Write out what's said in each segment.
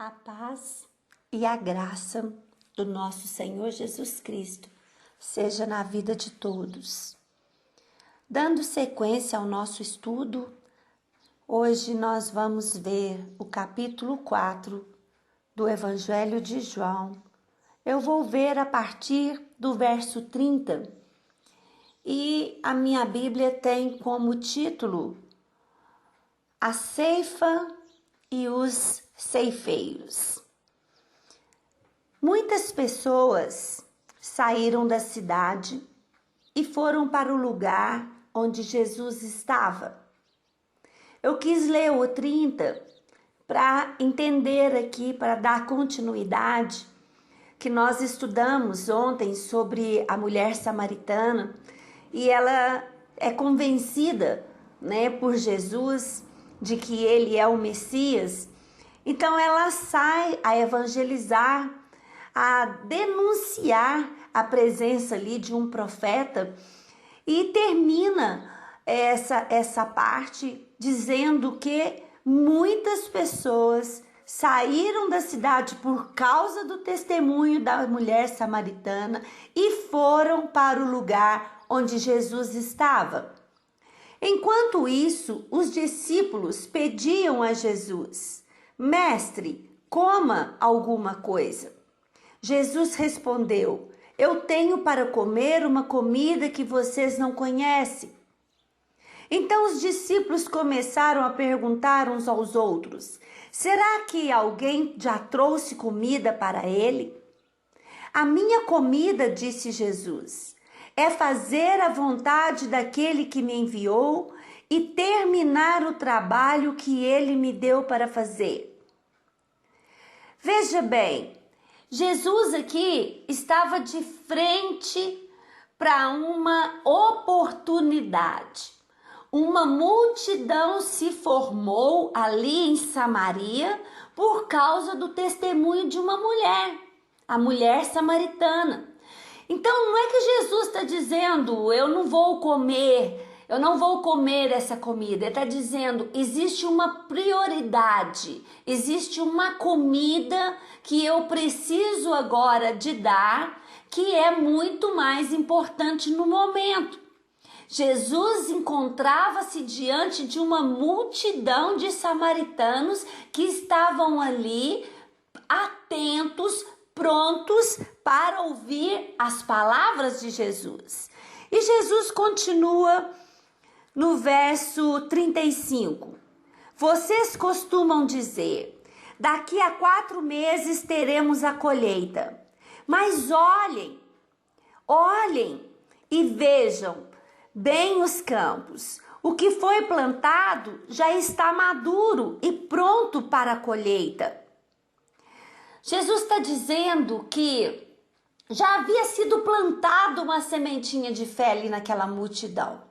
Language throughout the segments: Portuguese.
A paz e a graça do nosso Senhor Jesus Cristo seja na vida de todos. Dando sequência ao nosso estudo, hoje nós vamos ver o capítulo 4 do Evangelho de João. Eu vou ver a partir do verso 30 e a minha Bíblia tem como título A Ceifa e os Ceifeiros. Muitas pessoas saíram da cidade e foram para o lugar onde Jesus estava. Eu quis ler o 30 para entender aqui, para dar continuidade, que nós estudamos ontem sobre a mulher samaritana e ela é convencida, por Jesus de que ele é o Messias. Então ela sai a evangelizar, a denunciar a presença ali de um profeta e termina essa parte dizendo que muitas pessoas saíram da cidade por causa do testemunho da mulher samaritana e foram para o lugar onde Jesus estava. Enquanto isso, os discípulos pediam a Jesus: Mestre, coma alguma coisa. Jesus respondeu: Eu tenho para comer uma comida que vocês não conhecem. Então os discípulos começaram a perguntar uns aos outros: Será que alguém já trouxe comida para ele? A minha comida, disse Jesus, é fazer a vontade daquele que me enviou e terminar o trabalho que ele me deu para fazer. Veja bem, Jesus aqui estava de frente para uma oportunidade. Uma multidão se formou ali em Samaria por causa do testemunho de uma mulher, a mulher samaritana. Então não é que Jesus está dizendo, eu não vou comer essa comida. Ele está dizendo, existe uma prioridade, existe uma comida que eu preciso agora de dar, que é muito mais importante no momento. Jesus encontrava-se diante de uma multidão de samaritanos que estavam ali atentos, prontos para ouvir as palavras de Jesus. E Jesus continua no verso 35. Vocês costumam dizer, daqui a 4 meses teremos a colheita. Mas olhem e vejam bem os campos. O que foi plantado já está maduro e pronto para a colheita. Jesus está dizendo que já havia sido plantada uma sementinha de fé ali naquela multidão.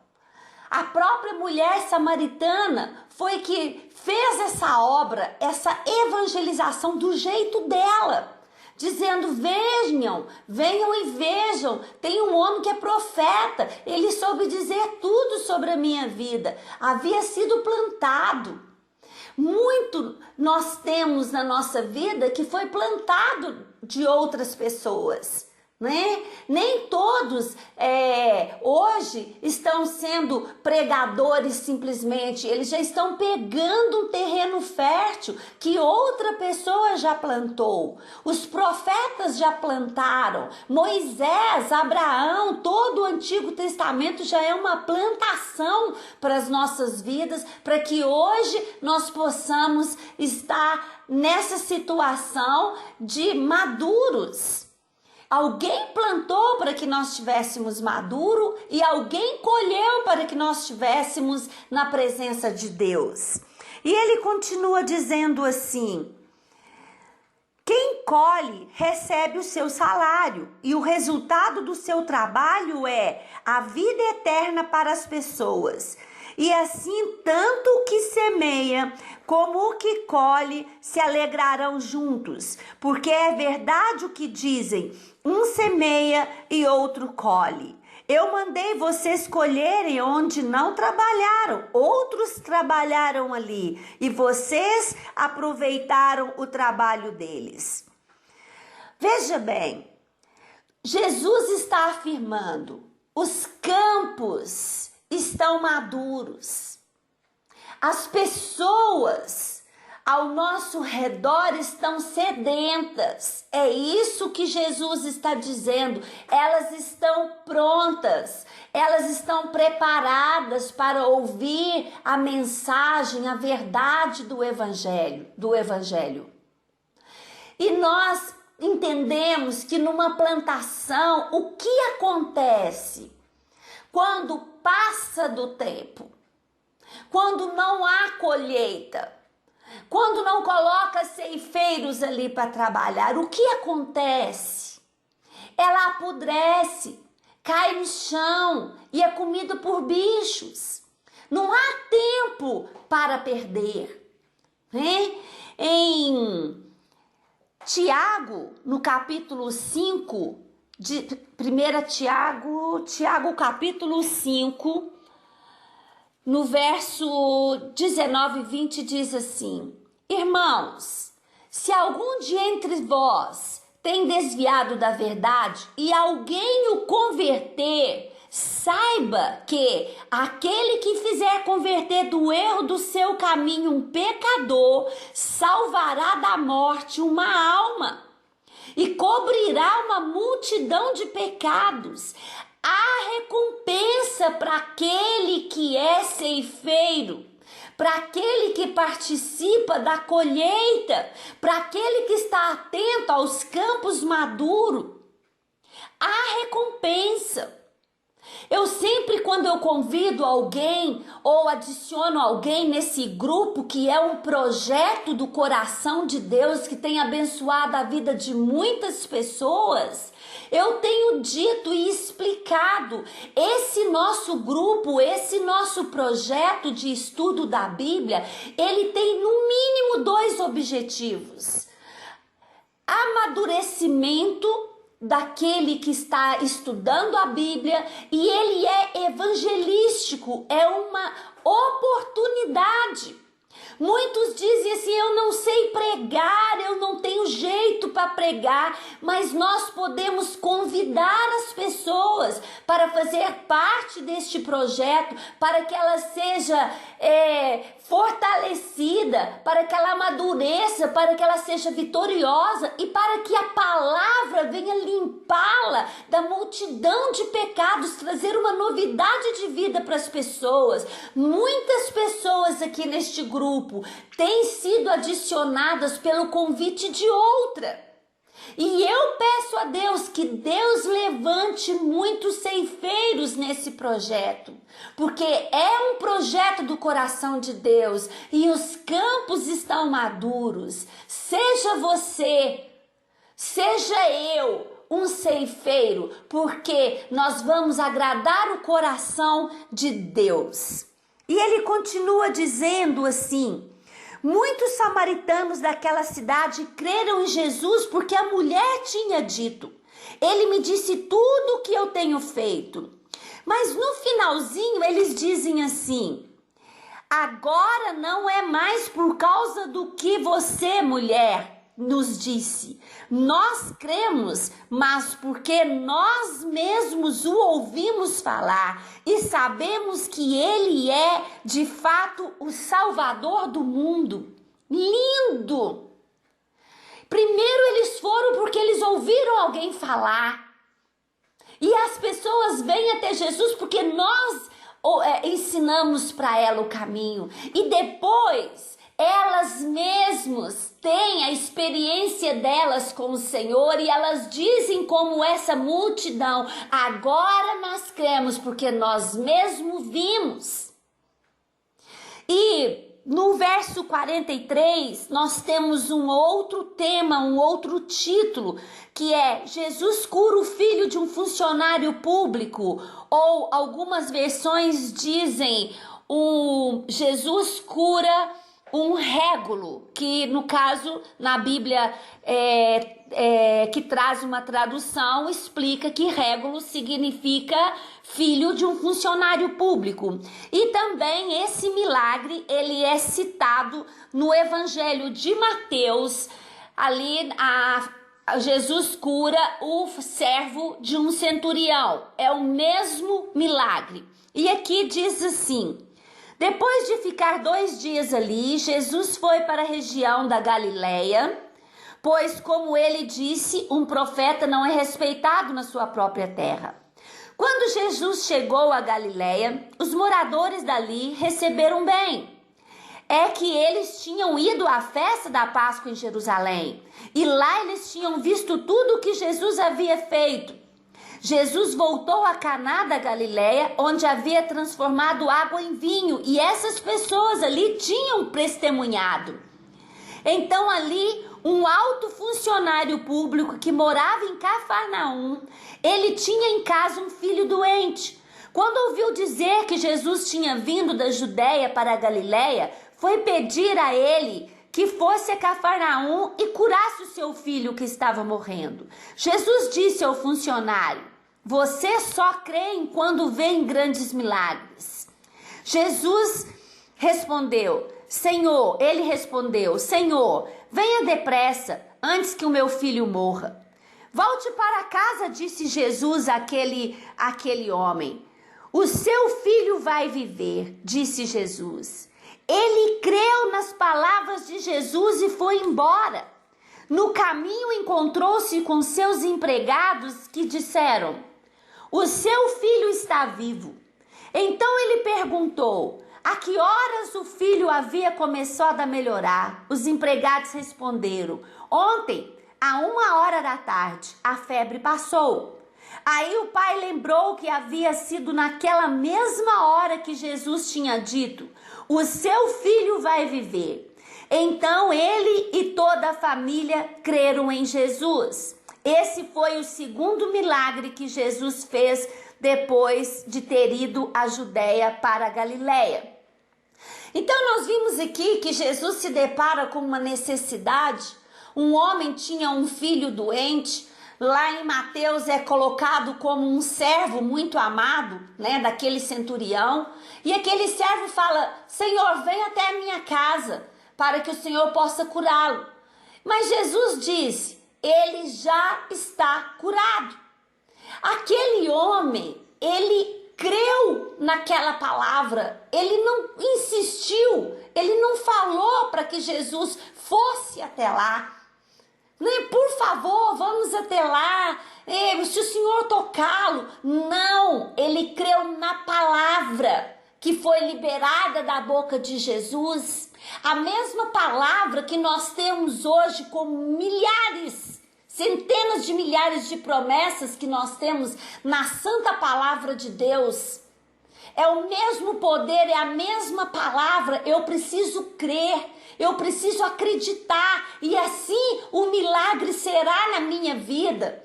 A própria mulher samaritana foi que fez essa obra, essa evangelização do jeito dela, dizendo, venham e vejam, tem um homem que é profeta, ele soube dizer tudo sobre a minha vida, havia sido plantado. Muito nós temos na nossa vida que foi plantado de outras pessoas, né? Nem todos hoje estão sendo pregadores simplesmente, eles já estão pegando um terreno fértil que outra pessoa já plantou. Os profetas já plantaram, Moisés, Abraão, todo o Antigo Testamento já é uma plantação para as nossas vidas, para que hoje nós possamos estar nessa situação de maduros. Alguém plantou para que nós estivéssemos maduro e alguém colheu para que nós estivéssemos na presença de Deus. E ele continua dizendo assim: quem colhe recebe o seu salário e o resultado do seu trabalho é a vida eterna para as pessoas. E assim, tanto o que semeia como o que colhe se alegrarão juntos, porque é verdade o que dizem, um semeia e outro colhe. Eu mandei vocês colherem onde não trabalharam, outros trabalharam ali e vocês aproveitaram o trabalho deles. Veja bem, Jesus está afirmando: os campos estão maduros, as pessoas ao nosso redor estão sedentas. É isso que Jesus está dizendo. Elas estão prontas, elas estão preparadas para ouvir a mensagem, a verdade do Evangelho. E nós entendemos que numa plantação, o que acontece quando passa do tempo? Quando não há colheita? Quando não coloca ceifeiros ali para trabalhar, o que acontece? Ela apodrece, cai no chão e é comida por bichos. Não há tempo para perder. Em Tiago, no capítulo 5, de 1 Tiago capítulo 5, no verso 19 e 20 diz assim: irmãos, se algum de entre vós tem desviado da verdade e alguém o converter, saiba que aquele que fizer converter do erro do seu caminho um pecador, salvará da morte uma alma e cobrirá uma multidão de pecados. Há recompensa para aquele que é ceifeiro, para aquele que participa da colheita, para aquele que está atento aos campos maduros. Há recompensa. Eu sempre, quando eu convido alguém ou adiciono alguém nesse grupo, que é um projeto do coração de Deus que tem abençoado a vida de muitas pessoas, eu tenho dito e explicado: esse nosso grupo, esse nosso projeto de estudo da Bíblia, ele tem no mínimo 2 objetivos: amadurecimento daquele que está estudando a Bíblia, e ele é evangelístico, é uma oportunidade. Muitos dizem assim: eu não sei pregar, eu não tenho jeito para pregar, mas nós podemos convidar as pessoas para fazer parte deste projeto, para que ela seja fortalecida, para que ela amadureça, para que ela seja vitoriosa e para que a palavra venha limpá-la da multidão de pecados, trazer uma novidade de vida para as pessoas. Muitas pessoas aqui neste grupo têm sido adicionadas pelo convite de outra. E eu peço a Deus que Deus levante muitos ceifeiros nesse projeto, porque é um projeto do coração de Deus e os campos estão maduros. Seja você, seja eu um ceifeiro, porque nós vamos agradar o coração de Deus. E ele continua dizendo assim: muitos samaritanos daquela cidade creram em Jesus porque a mulher tinha dito: ele me disse tudo o que eu tenho feito. Mas no finalzinho eles dizem assim: agora não é mais por causa do que você, mulher, nos disse. Nós cremos, mas porque nós mesmos o ouvimos falar e sabemos que ele é, de fato, o Salvador do mundo. Lindo! Primeiro eles foram porque eles ouviram alguém falar. E as pessoas vêm até Jesus porque nós ensinamos para ela o caminho. E depois elas mesmas têm a experiência delas com o Senhor e elas dizem como essa multidão: agora nós cremos porque nós mesmos vimos. E no verso 43 nós temos um outro tema, um outro título, que é: Jesus cura o filho de um funcionário público, ou algumas versões dizem Jesus cura um régulo, que no caso na Bíblia que traz uma tradução, explica que régulo significa filho de um funcionário público. E também esse milagre, ele é citado no Evangelho de Mateus, ali Jesus cura o servo de um centurião. É o mesmo milagre. E aqui diz assim: depois de ficar 2 dias ali, Jesus foi para a região da Galileia, pois, como ele disse, um profeta não é respeitado na sua própria terra. Quando Jesus chegou à Galileia, os moradores dali receberam bem. É que eles tinham ido à festa da Páscoa em Jerusalém, e lá eles tinham visto tudo o que Jesus havia feito. Jesus voltou a Caná da Galileia, onde havia transformado água em vinho, e essas pessoas ali tinham testemunhado. Então ali, um alto funcionário público que morava em Cafarnaum, ele tinha em casa um filho doente. Quando ouviu dizer que Jesus tinha vindo da Judéia para a Galileia, foi pedir a ele que fosse a Cafarnaum e curasse o seu filho que estava morrendo. Jesus disse ao funcionário: você só crê quando vê grandes milagres. Ele respondeu, Senhor, venha depressa, antes que o meu filho morra. Volte para casa, disse Jesus àquele homem. O seu filho vai viver, disse Jesus. Ele creu nas palavras de Jesus e foi embora. No caminho encontrou-se com seus empregados que disseram: o seu filho está vivo. Então ele perguntou: a que horas o filho havia começado a melhorar? Os empregados responderam: ontem, à 1h da tarde, a febre passou. Aí o pai lembrou que havia sido naquela mesma hora que Jesus tinha dito: o seu filho vai viver. Então ele e toda a família creram em Jesus. Esse foi o segundo milagre que Jesus fez depois de ter ido à Judéia para a Galileia. Então nós vimos aqui que Jesus se depara com uma necessidade. Um homem tinha um filho doente. Lá em Mateus é colocado como um servo muito amado, né, daquele centurião. E aquele servo fala: Senhor, vem até a minha casa para que o Senhor possa curá-lo. Mas Jesus disse: ele já está curado. Aquele homem, ele creu naquela palavra, ele não insistiu, ele não falou para que Jesus fosse até lá. Por favor, vamos até lá, se o Senhor tocá-lo. Não, ele creu na palavra que foi liberada da boca de Jesus. A mesma palavra que nós temos hoje com milhares, centenas de milhares de promessas que nós temos na santa palavra de Deus. É o mesmo poder, é a mesma palavra. Eu preciso crer, eu preciso acreditar, e assim o milagre será na minha vida.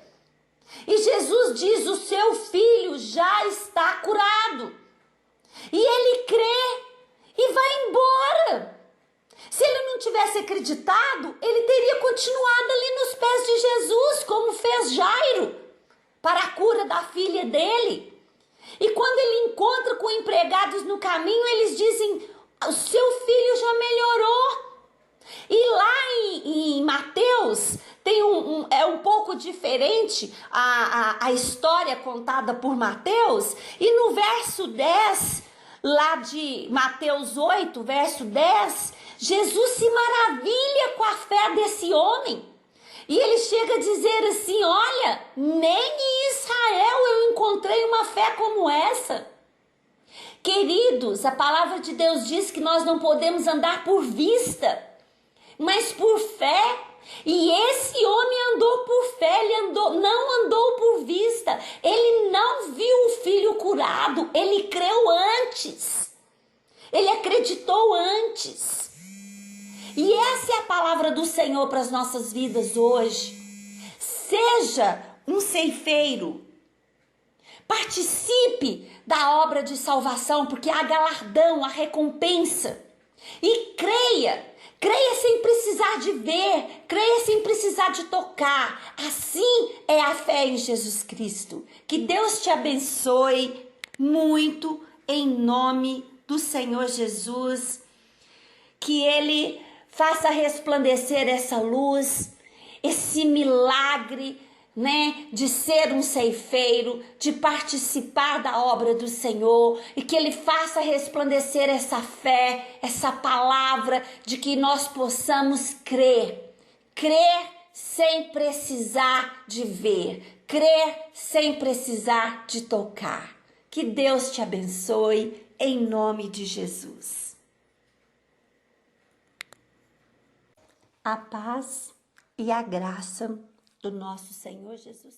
E Jesus diz: o seu filho já está curado. E ele crê e vai embora. Se ele não tivesse acreditado, ele teria continuado ali nos pés de Jesus, como fez Jairo, para a cura da filha dele. E quando ele encontra com empregados no caminho, eles dizem: o seu filho já melhorou. E lá em Mateus tem um pouco diferente a história contada por Mateus. E no verso 10, lá de Mateus 8, verso 10, Jesus se maravilha com a fé desse homem. E ele chega a dizer assim: olha, nem em Israel eu encontrei uma fé como essa. Queridos, a palavra de Deus diz que nós não podemos andar por vista, mas por fé. E esse homem andou por fé, ele não andou por vista. Ele não viu o filho curado, ele creu antes. Ele acreditou antes. E essa é a palavra do Senhor para as nossas vidas hoje. Seja um ceifeiro. Participe da obra de salvação, porque há galardão, há recompensa. E creia sem precisar de ver, creia sem precisar de tocar. Assim é a fé em Jesus Cristo. Que Deus te abençoe muito em nome do Senhor Jesus. Que Ele faça resplandecer essa luz, esse milagre, né, de ser um ceifeiro, de participar da obra do Senhor, e que Ele faça resplandecer essa fé, essa palavra, de que nós possamos crer sem precisar de ver, crer sem precisar de tocar. Que Deus te abençoe em nome de Jesus. A paz e a graça do nosso Senhor Jesus.